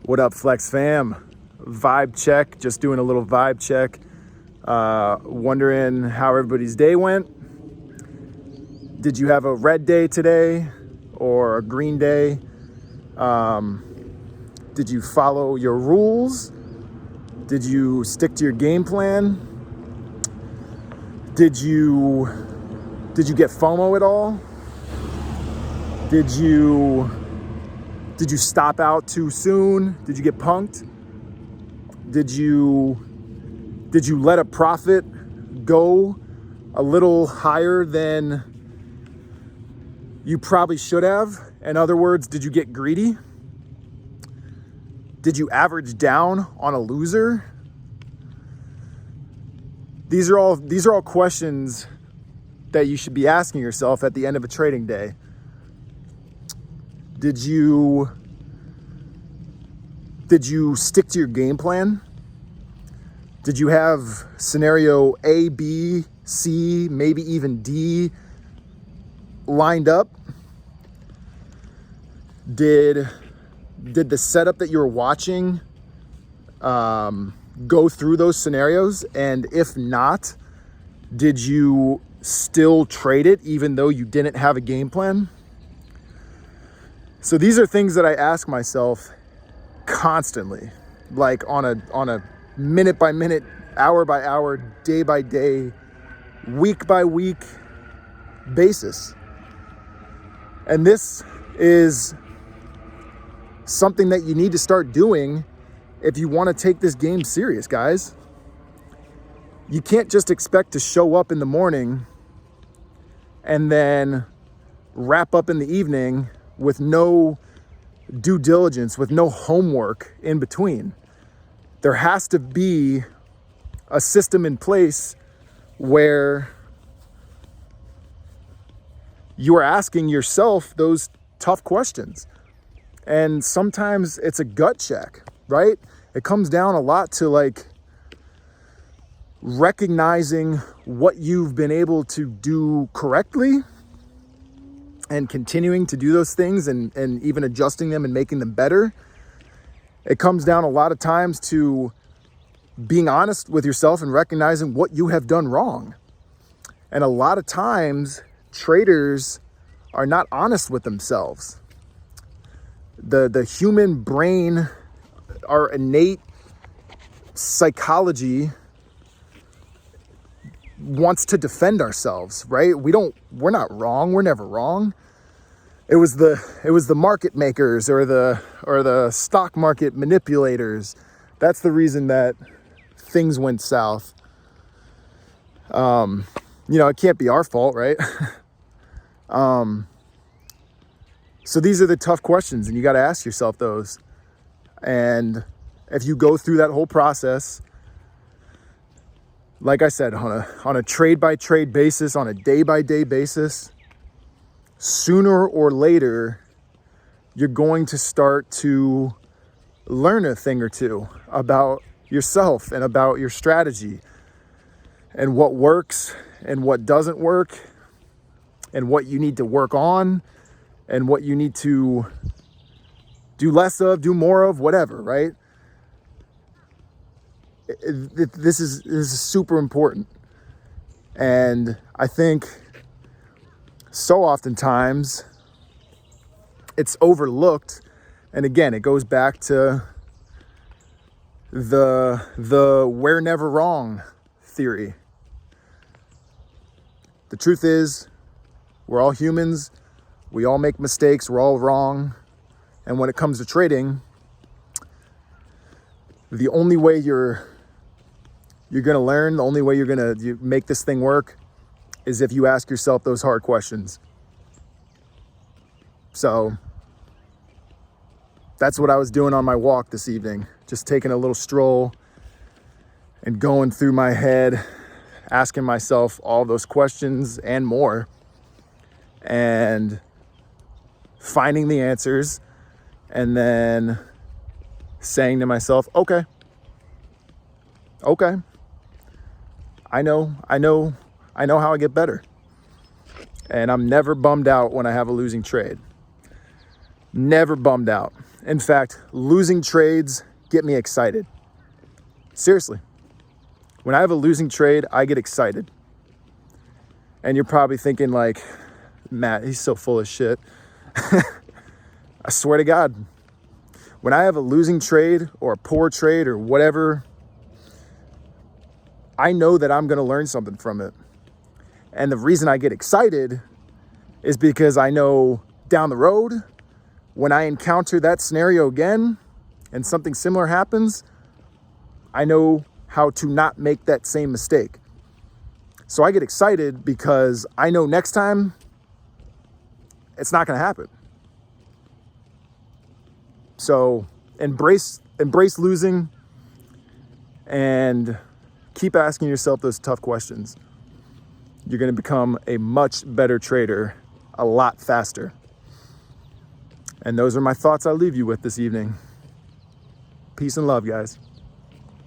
What up, Flex fam? Vibe check, just doing a little vibe check. Wondering how everybody's day went. Did you have a red day today or a green day? Did you follow your rules? Did you stick to your game plan? Did you get FOMO at all? Did you stop out too soon? Did you get punked? Did you let a profit go a little higher than you probably should have? In other words, did you get greedy? Did you average down on a loser? These are all questions that you should be asking yourself at the end of a trading day. Did you stick to your game plan? Did you have scenario A, B, C, maybe even D lined up? Did the setup that you were watching go through those scenarios? And if not, did you still trade it even though you didn't have a game plan? So these are things that I ask myself constantly, like on a minute by minute, hour by hour, day by day, week by week basis. And this is something that you need to start doing if you want to take this game serious, guys. You can't just expect to show up in the morning and then wrap up in the evening with no due diligence, with no homework in between. There has to be a system in place where you are asking yourself those tough questions. And sometimes it's a gut check, right? It comes down a lot to like recognizing what you've been able to do correctly and continuing to do those things and even adjusting them and making them better. It comes down a lot of times to being honest with yourself and recognizing what you have done wrong. And a lot of times traders are not honest with themselves. The human brain, our innate psychology wants to defend ourselves, right? We're not wrong. We're never wrong. It was the market makers or the stock market manipulators. That's the reason that things went south. It can't be our fault, right? So these are the tough questions, and you got to ask yourself those. And if you go through that whole process, like I said, on a trade by trade basis, on a day by day basis, sooner or later, you're going to start to learn a thing or two about yourself and about your strategy and what works and what doesn't work and what you need to work on and what you need to do less of, do more of, whatever, right? This is super important. And I think so oftentimes it's overlooked. And again, it goes back to the we're never wrong theory. The truth is, we're all humans. We all make mistakes. We're all wrong. And when it comes to trading, the only way you're going to learn, the only way you're going to make this thing work is if you ask yourself those hard questions. So that's what I was doing on my walk this evening. Just taking a little stroll and going through my head, asking myself all those questions and more, and finding the answers, and then saying to myself, okay, I know how I get better. And I'm never bummed out when I have a losing trade. Never bummed out. In fact, losing trades get me excited. Seriously. When I have a losing trade, I get excited. And you're probably thinking like, Matt, he's so full of shit. I swear to God, when I have a losing trade or a poor trade or whatever, I know that I'm going to learn something from it. And the reason I get excited is because I know down the road, when I encounter that scenario again and something similar happens, I know how to not make that same mistake. So I get excited because I know next time it's not going to happen. So embrace losing and keep asking yourself those tough questions. You're going to become a much better trader a lot faster. And those are my thoughts I'll leave you with this evening. Peace and love, guys.